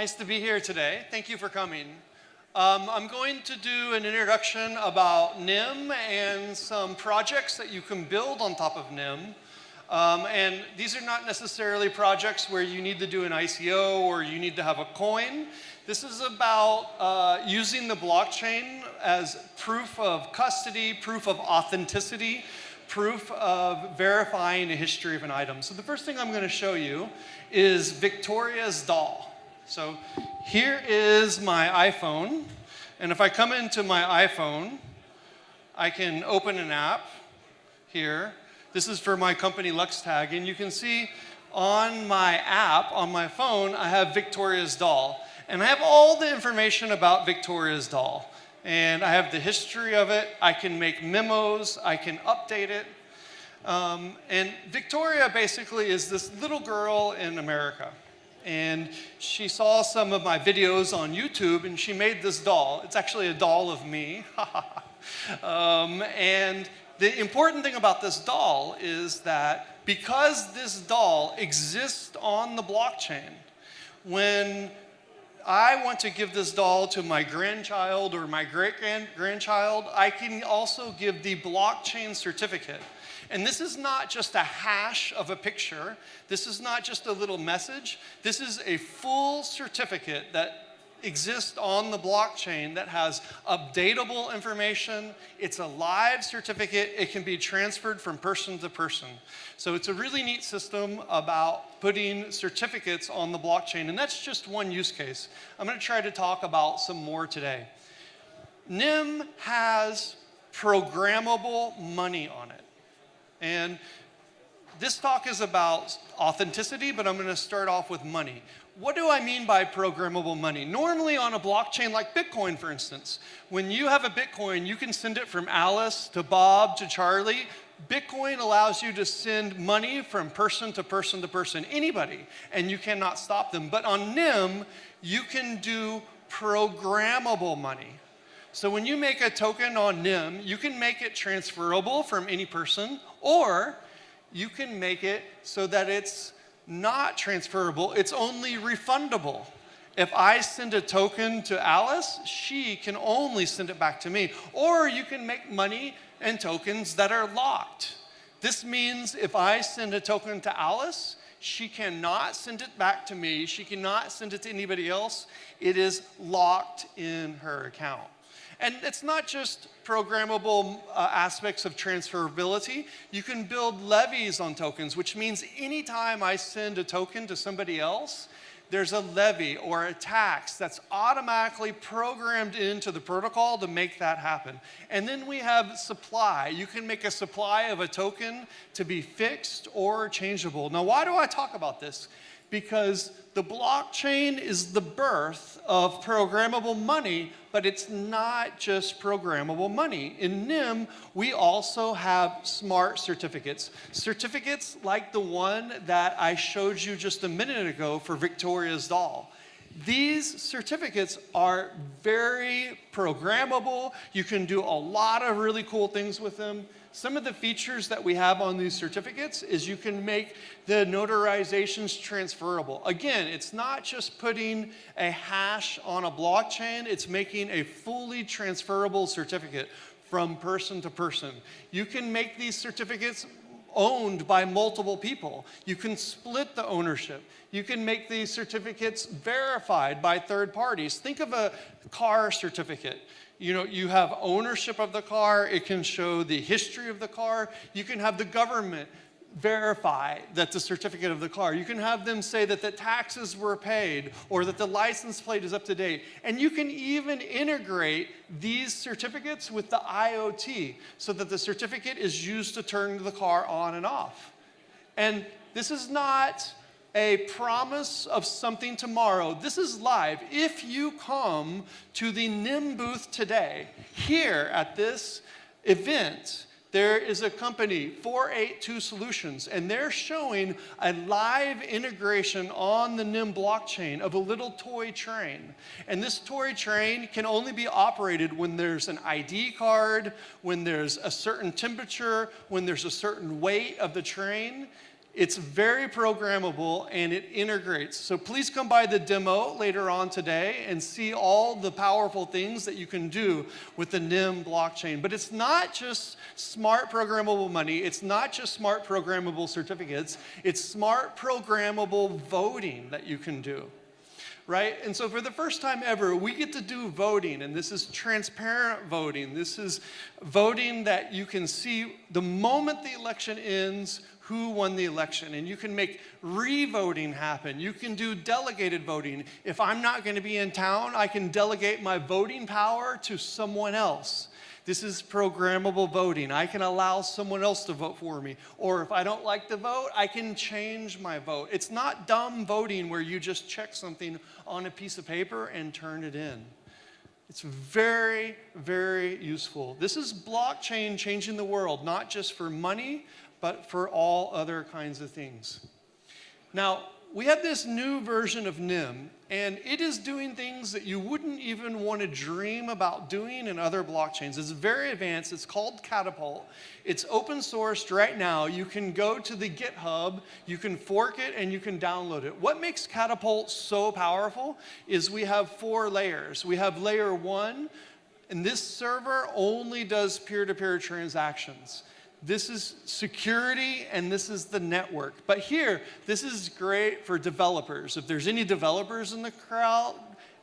nice to be here today. Thank you for coming. I'm going to do an introduction about NIM and some projects that you can build on top of NIM. And these are not necessarily projects where you need to do an ICO or you need to have a coin. This is about using the blockchain as proof of custody, proof of authenticity, proof of verifying a history of an item. So the first thing I'm going to show you is Victoria's doll. So here is my iPhone, and if I come into my iPhone, I can open an app here. This is for my company LuxTag, and you can see on my app, on my phone, I have Victoria's doll. And I have all the information about Victoria's doll. And I have the history of it, I can make memos, I can update it. And Victoria basically is this little girl in America. And she saw some of my videos on YouTube and she made this doll. It's actually a doll of me. And the important thing about this doll is that because this doll exists on the blockchain, when I want to give this doll to my grandchild or my great-grandchild, I can also give the blockchain certificate. And this is not just a hash of a picture. This is not just a little message. This is a full certificate that exists on the blockchain that has updatable information. It's a live certificate. It can be transferred from person to person. So it's a really neat system about putting certificates on the blockchain. And that's just one use case. I'm going to try to talk about some more today. NIM has programmable money on it. And this talk is about authenticity, but I'm going to start off with money. What do I mean by programmable money? Normally on a blockchain like Bitcoin, for instance, when you have a Bitcoin, you can send it from Alice to Bob to Charlie. Bitcoin allows you to send money from person to person to person, anybody, and you cannot stop them. But on NIM, you can do programmable money. So when you make a token on NIM, you can make it transferable from any person, or you can make it so that it's not transferable, it's only refundable. If I send a token to Alice, she can only send it back to me. Or you can make money and tokens that are locked. This means if I send a token to Alice, she cannot send it back to me, she cannot send it to anybody else. It is locked in her account. And it's not just programmable aspects of transferability. You can build levies on tokens, which means anytime I send a token to somebody else, there's a levy or a tax that's automatically programmed into the protocol to make that happen. And then we have supply. You can make a supply of a token to be fixed or changeable. Now, why do I talk about this? Because the blockchain is the birth of programmable money, but it's not just programmable money. In NIM, we also have smart certificates. Certificates like the one that I showed you just a minute ago for Victoria's doll. These certificates are very programmable. You can do a lot of really cool things with them. Some of the features that we have on these certificates is you can make the notarizations transferable. Again, it's not just putting a hash on a blockchain, it's making a fully transferable certificate from person to person. You can make these certificates owned by multiple people. You can split the ownership. You can make these certificates verified by third parties. Think of a car certificate. You know, you have ownership of the car. It can show the history of the car. You can have the government verify that the certificate of the car. You can have them say that the taxes were paid or that the license plate is up to date. And you can even integrate these certificates with the IoT so that the certificate is used to turn the car on and off. And this is not a promise of something tomorrow. This is live. If you come to the NIM booth today, here at this event, there is a company, 482 Solutions, and they're showing a live integration on the NIM blockchain of a little toy train. And this toy train can only be operated when there's an ID card, when there's a certain temperature, when there's a certain weight of the train. It's very programmable, and it integrates. So please come by the demo later on today and see all the powerful things that you can do with the NIM blockchain. But it's not just smart programmable money. It's not just smart programmable certificates. It's smart programmable voting that you can do. Right? And so for the first time ever, we get to do voting, and this is transparent voting. This is voting that you can see the moment the election ends, who won the election, and you can make re-voting happen. You can do delegated voting. If I'm not going to be in town, I can delegate my voting power to someone else. This is programmable voting. I can allow someone else to vote for me. Or if I don't like the vote, I can change my vote. It's not dumb voting where you just check something on a piece of paper and turn it in. It's very, very useful. This is blockchain changing the world, not just for money, but for all other kinds of things. Now, we have this new version of NIM, and it is doing things that you wouldn't even want to dream about doing in other blockchains. It's very advanced. It's called Catapult. It's open sourced right now. You can go to the GitHub, you can fork it, and you can download it. What makes Catapult so powerful is we have 4 layers. We have layer 1, and this server only does peer-to-peer transactions. This is security, and this is the network. But here, this is great for developers. If there's any developers in the crowd,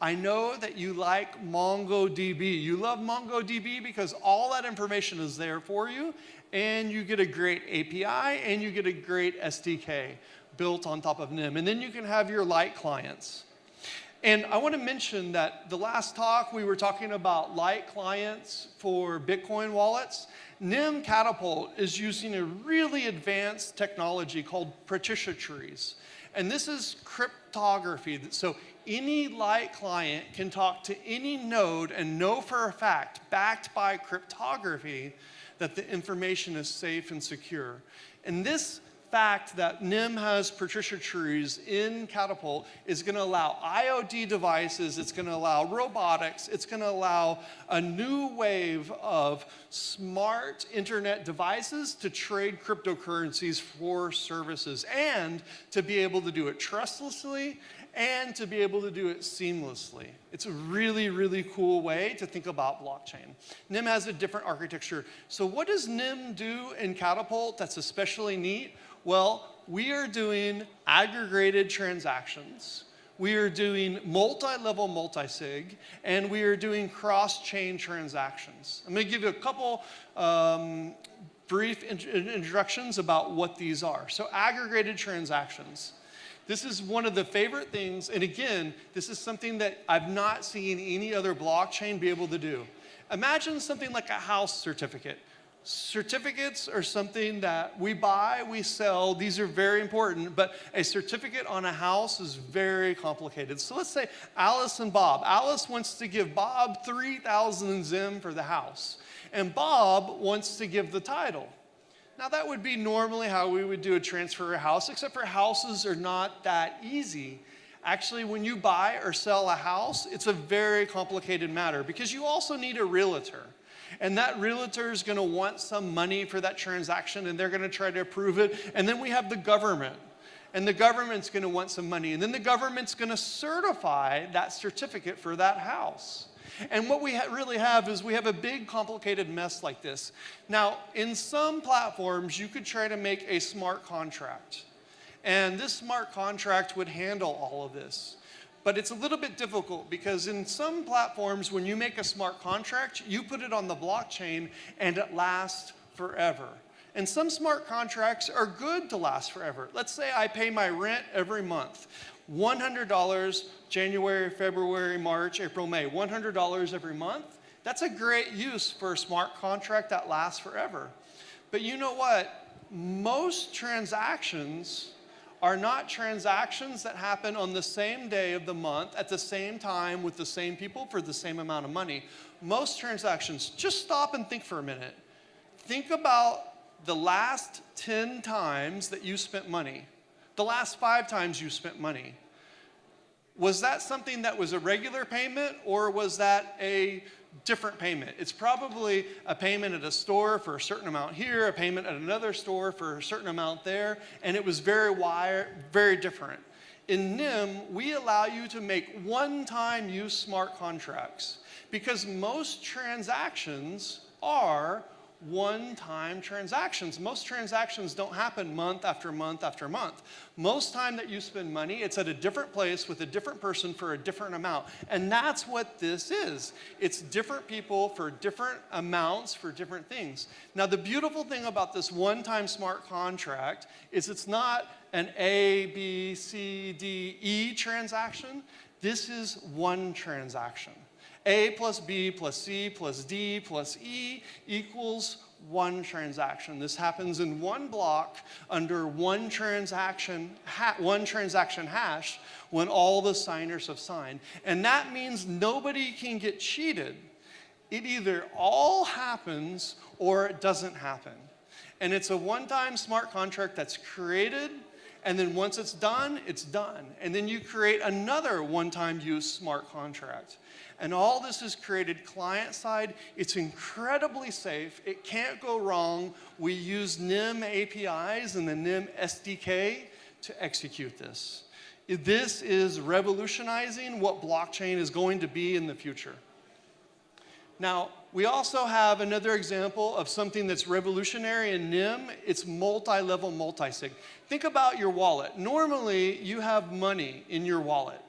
I know that you like MongoDB. You love MongoDB because all that information is there for you, and you get a great API, and you get a great SDK built on top of NIM. And then you can have your light clients. And I want to mention that the last talk, we were talking about light clients for Bitcoin wallets. NIM Catapult is using a really advanced technology called partition trees. And this is cryptography. So any light client can talk to any node and know for a fact, backed by cryptography, that the information is safe and secure. And this fact that NIM has partition trees in Catapult is going to allow IoT devices, it's going to allow robotics, it's going to allow a new wave of smart internet devices to trade cryptocurrencies for services, and to be able to do it trustlessly and to be able to do it seamlessly. It's a really, really cool way to think about blockchain. NIM has a different architecture. So what does NIM do in Catapult that's especially neat? Well, we are doing aggregated transactions. We are doing multi-level multisig, and we are doing cross-chain transactions. I'm going to give you a couple brief introductions about what these are. So aggregated transactions. This is one of the favorite things, and again, this is something that I've not seen any other blockchain be able to do. Imagine something like a house certificate. Certificates are something that we buy, we sell. These are very important, but a certificate on a house is very complicated. So let's say Alice and Bob. Alice wants to give Bob 3,000 Zim for the house, and Bob wants to give the title. Now that would be normally how we would do a transfer of a house, except for houses are not that easy. Actually, when you buy or sell a house, it's a very complicated matter because you also need a realtor. And that realtor is going to want some money for that transaction, and they're going to try to approve it. And then we have the government, and the government's going to want some money. And then the government's going to certify that certificate for that house. And what we really have is we have a big complicated mess like this. Now, in some platforms, you could try to make a smart contract. And this smart contract would handle all of this. But it's a little bit difficult because in some platforms, when you make a smart contract, you put it on the blockchain and it lasts forever. And some smart contracts are good to last forever. Let's say I pay my rent every month. $100, January, February, March, April, May, $100 every month. That's a great use for a smart contract that lasts forever. But you know what? Most transactions are not transactions that happen on the same day of the month, at the same time, with the same people for the same amount of money. Most transactions, just stop and think for a minute. Think about the last 10 times that you spent money. The last 5 times you spent money. Was that something that was a regular payment, or was that a different payment. It's probably a payment at a store for a certain amount here, a payment at another store for a certain amount there, and it was very different. In NIM, we allow you to make one-time use smart contracts because most transactions are one-time transactions. Most transactions don't happen month after month after month. Most time that you spend money, it's at a different place with a different person for a different amount. And that's what this is. It's different people for different amounts for different things. Now, the beautiful thing about this one-time smart contract is it's not an A, B, C, D, E transaction. This is one transaction. A plus B plus C plus D plus E equals one transaction. This happens in one block under one transaction hash when all the signers have signed. And that means nobody can get cheated. It either all happens or it doesn't happen. And it's a one-time smart contract that's created, and then once it's done, it's done. And then you create another one-time use smart contract. And all this is created client-side. It's incredibly safe. It can't go wrong. We use NIM APIs and the NIM SDK to execute this. This is revolutionizing what blockchain is going to be in the future. Now, we also have another example of something that's revolutionary in NIM. It's multi-level multisig. Think about your wallet. Normally, you have money in your wallet,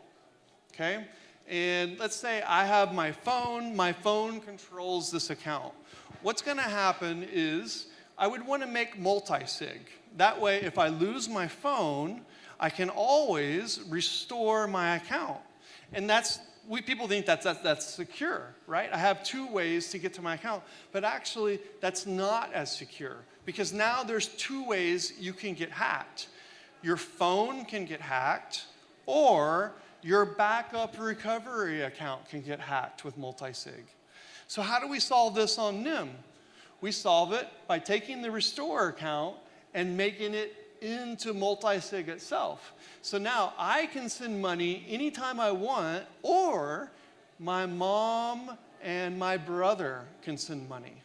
okay? And let's say I have my phone controls this account. What's gonna happen is I would wanna make multisig. That way, if I lose my phone, I can always restore my account. And people think that's secure, right? I have two ways to get to my account, but actually that's not as secure because now there's two ways you can get hacked. Your phone can get hacked, or your backup recovery account can get hacked with multisig. So how do we solve this on NIM? We solve it by taking the restore account and making it into multisig itself. So now I can send money anytime I want, or my mom and my brother can send money.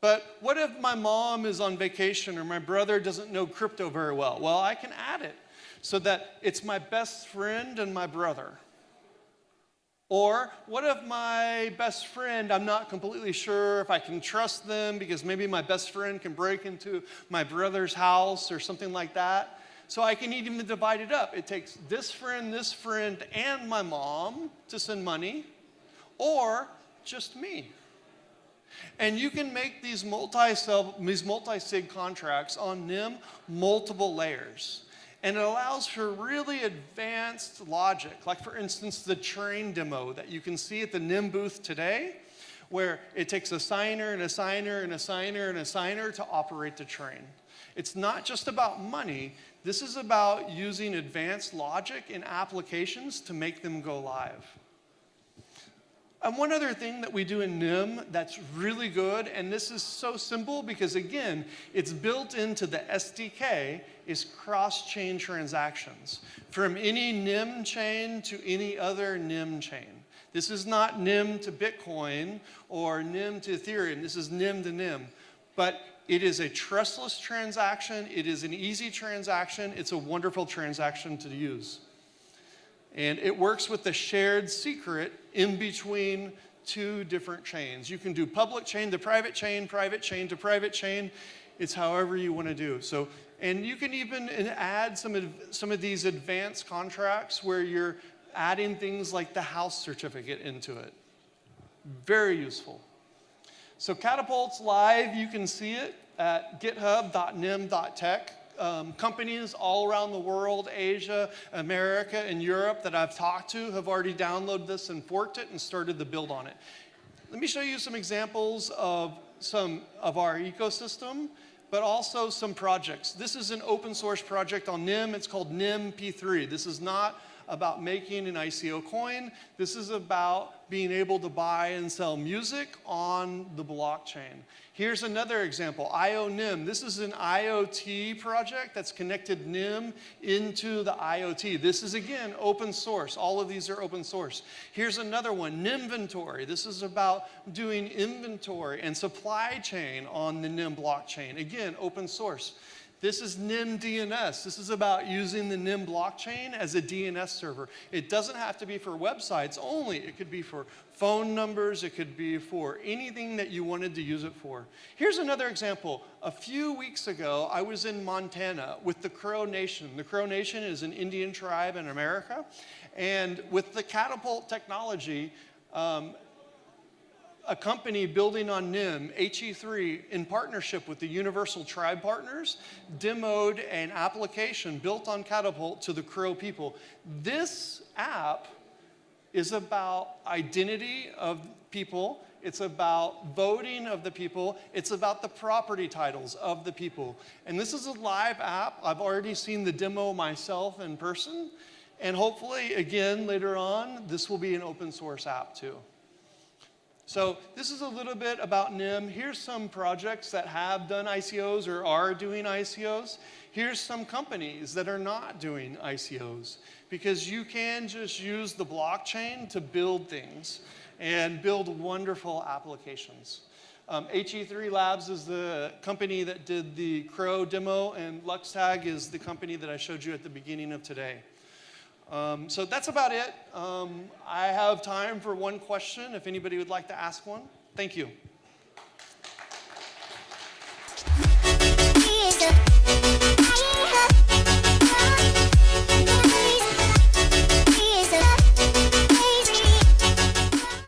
But what if my mom is on vacation or my brother doesn't know crypto very well? Well, I can add it so that it's my best friend and my brother. Or what if my best friend, I'm not completely sure if I can trust them because maybe my best friend can break into my brother's house or something like that. So I can even divide it up. It takes this friend, and my mom to send money, or just me. And you can make these multi-sig contracts on NIM multiple layers. And it allows for really advanced logic, like for instance, the train demo that you can see at the NIM booth today, where it takes a signer and a signer and a signer and a signer to operate the train. It's not just about money. This is about using advanced logic in applications to make them go live. And one other thing that we do in NIM that's really good, and this is so simple because, again, it's built into the SDK, is cross-chain transactions from any NIM chain to any other NIM chain. This is not NIM to Bitcoin or NIM to Ethereum. This is NIM to NIM. But it is a trustless transaction. It is an easy transaction. It's a wonderful transaction to use. And it works with the shared secret in between two different chains. You can do public chain to private chain to private chain. It's however you want to do. So, and you can even add some of these advanced contracts where you're adding things like the house certificate into it. Very useful. So Catapult's live. You can see it at github.nim.tech. Companies all around the world, Asia, America, and Europe that I've talked to have already downloaded this and forked it and started the build on it. Let me show you some examples of some of our ecosystem, but also some projects. This is an open source project on NIM. It's called NIM P3. This is not about making an ICO coin. This is about being able to buy and sell music on the blockchain. Here's another example, IONIM. This is an IoT project that's connected NIM into the IoT. This is, again, open source. All of these are open source. Here's another one, NIMventory. This is about doing inventory and supply chain on the NIM blockchain. Again, open source. This is NIM DNS. This is about using the NIM blockchain as a DNS server. It doesn't have to be for websites only. It could be for phone numbers. It could be for anything that you wanted to use it for. Here's another example. A few weeks ago, I was in Montana with the Crow Nation. The Crow Nation is an Indian tribe in America. And with the Catapult technology, a company building on NIM, HE3, in partnership with the Universal Tribe Partners, demoed an application built on Catapult to the Crow people. This app is about identity of people. It's about voting of the people. It's about the property titles of the people. And this is a live app. I've already seen the demo myself in person. And hopefully, again, later on, this will be an open source app too. So this is a little bit about NIM. Here's some projects that have done ICOs or are doing ICOs. Here's some companies that are not doing ICOs, because you can just use the blockchain to build things and build wonderful applications. HE3 Labs is the company that did the Crow demo, and LuxTag is the company that I showed you at the beginning of today. So that's about it. I have time for one question if anybody would like to ask one. Thank you.